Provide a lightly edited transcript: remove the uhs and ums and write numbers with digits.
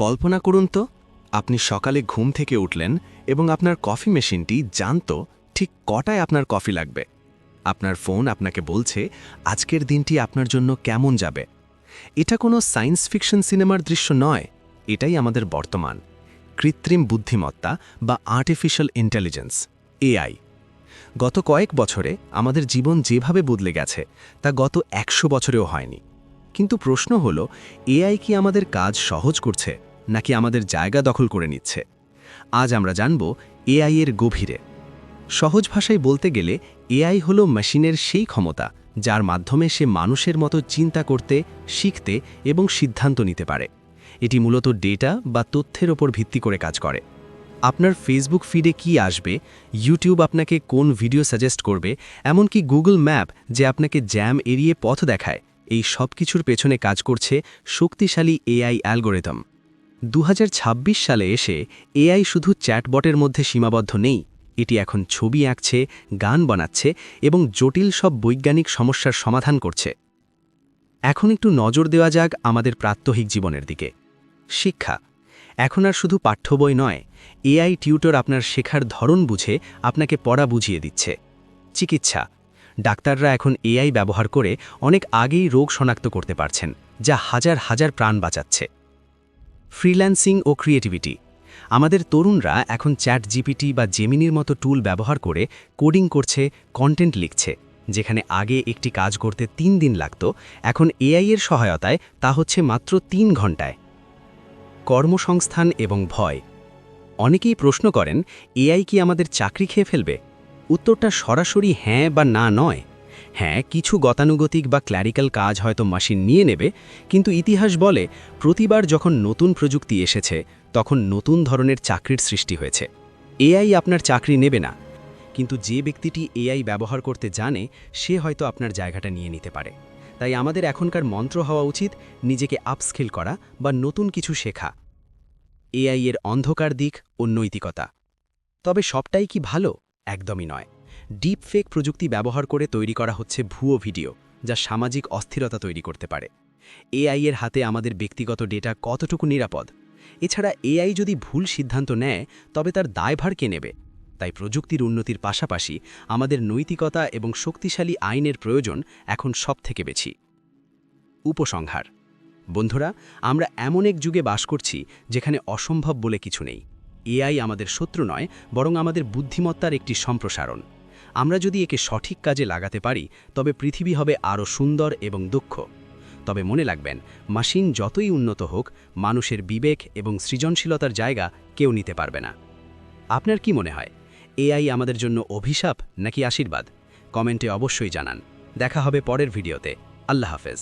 কল্পনা করুন তো, আপনি সকালে ঘুম থেকে উঠলেন এবং আপনার কফি মেশিনটি জানত ঠিক কটায় আপনার কফি লাগবে। আপনার ফোন আপনাকে বলছে আজকের দিনটি আপনার জন্য কেমন যাবে। এটা কোনো সায়েন্স ফিকশন সিনেমার দৃশ্য নয়, এটাই আমাদের বর্তমান কৃত্রিম বুদ্ধিমত্তা বা আর্টিফিশিয়াল ইন্টেলিজেন্স, এআই। গত কয়েক বছরে আমাদের জীবন যেভাবে বদলে গেছে তা গত 100 বছরেও হয়নি। কিন্তু প্রশ্ন হলো, এআই কি আমাদের কাজ সহজ করছে নাকি আমাদের জায়গা দখল করে নিচ্ছে? আজ আমরা জানব এআই এর গভীরে। সহজ ভাষায় বলতে গেলে এআই হলো মেশিনের সেই ক্ষমতা যার মাধ্যমে সে মানুষের মতো চিন্তা করতে, শিখতে এবং সিদ্ধান্ত নিতে পারে। এটি মূলত ডেটা বা তথ্যের ওপর ভিত্তি করে কাজ করে। আপনার ফেসবুক ফিডে কি আসবে, ইউটিউব আপনাকে কোন ভিডিও সাজেস্ট করবে, এমনকি গুগল ম্যাপ যে আপনাকে জ্যাম এড়িয়ে পথ দেখায়, এই সব কিছুর পেছনে কাজ করছে শক্তিশালী এআই অ্যালগোরিদম। 2026 সালে এসে এআই শুধু চ্যাটবটের মধ্যে সীমাবদ্ধ নেই, এটি এখন ছবি আঁকছে, গান বানাচ্ছে এবং জটিল সব বৈজ্ঞানিক সমস্যার সমাধান করছে। এখন একটু নজর দেওয়া যাক আমাদের প্রাত্যহিক জীবনের দিকে। শিক্ষা এখন আর শুধু পাঠ্য বই নয়, এআই টিউটর আপনার শেখার ধরন বুঝে আপনাকে পড়া বুঝিয়ে দিচ্ছে। চিকিৎসা ডাক্তাররা এখন এআই ব্যবহার করে অনেক আগেই রোগ শনাক্ত করতে পারছেন, যা হাজার হাজার প্রাণ বাঁচাচ্ছে। ফ্রিল্যান্সিং ও ক্রিয়েটিভিটি আমাদের তরুণরা এখন চ্যাট জিপিটি বা জেমিনির মতো টুল ব্যবহার করে কোডিং করছে, কন্টেন্ট লিখছে। যেখানে আগে একটি কাজ করতে 3 দিন লাগত, এখন এআই এর সহায়তায় তা হচ্ছে মাত্র 3 ঘন্টায়। কর্মসংস্থান এবং ভয় অনেকেই প্রশ্ন করেন, এআই কি আমাদের চাকরি খেয়ে ফেলবে? উত্তরটা সরাসরি হ্যাঁ বা না নয়। হ্যাঁ, কিছু গতানুগতিক বা ক্ল্যারিক্যাল কাজ হয়তো মেশিন নিয়ে নেবে, কিন্তু ইতিহাস বলে প্রতিবার যখন নতুন প্রযুক্তি এসেছে তখন নতুন ধরনের চাকরির সৃষ্টি হয়েছে। এআই আপনার চাকরি নেবে না, কিন্তু যে ব্যক্তিটি এআই ব্যবহার করতে জানে সে হয়তো আপনার জায়গাটা নিয়ে নিতে পারে। তাই আমাদের এখনকার মন্ত্র হওয়া উচিত নিজেকে আপস্কিল করা বা নতুন কিছু শেখা। এআই এর অন্ধকার দিক ও নৈতিকতা। তবে সবটাই কি ভালো? একদমই নয়। ডিপ ফেক প্রযুক্তি ব্যবহার করে তৈরি করা হচ্ছে ভুয়ো ভিডিও, যা সামাজিক অস্থিরতা তৈরি করতে পারে। এআই এর হাতে আমাদের ব্যক্তিগত ডেটা কতটুকু নিরাপদ? এছাড়া এআই যদি ভুল সিদ্ধান্ত নেয় তবে তার দায়ভার কে নেবে? তাই প্রযুক্তির উন্নতির পাশাপাশি আমাদের নৈতিকতা এবং শক্তিশালী আইনের প্রয়োজন এখন সবথেকে বেশি। উপসংহার বন্ধুরা, আমরা এমন এক যুগে বাস করছি যেখানে অসম্ভব বলে কিছু নেই। এআই আমাদের শত্রু নয়, বরং আমাদের বুদ্ধিমত্তার একটি সম্প্রসারণ। আমরা যদি একে সঠিক কাজে লাগাতে পারি তবে পৃথিবী হবে আরও সুন্দর এবং দক্ষ। তবে মনে রাখবেন, মেশিন যতই উন্নত হোক, মানুষের বিবেক এবং সৃজনশীলতার জায়গা কেউ নিতে পারবে না। আপনার কি মনে হয়, এআই আমাদের জন্য অভিশাপ নাকি আশীর্বাদ? কমেন্টে অবশ্যই জানান। দেখা হবে পরের ভিডিওতে। আল্লাহ হাফেজ।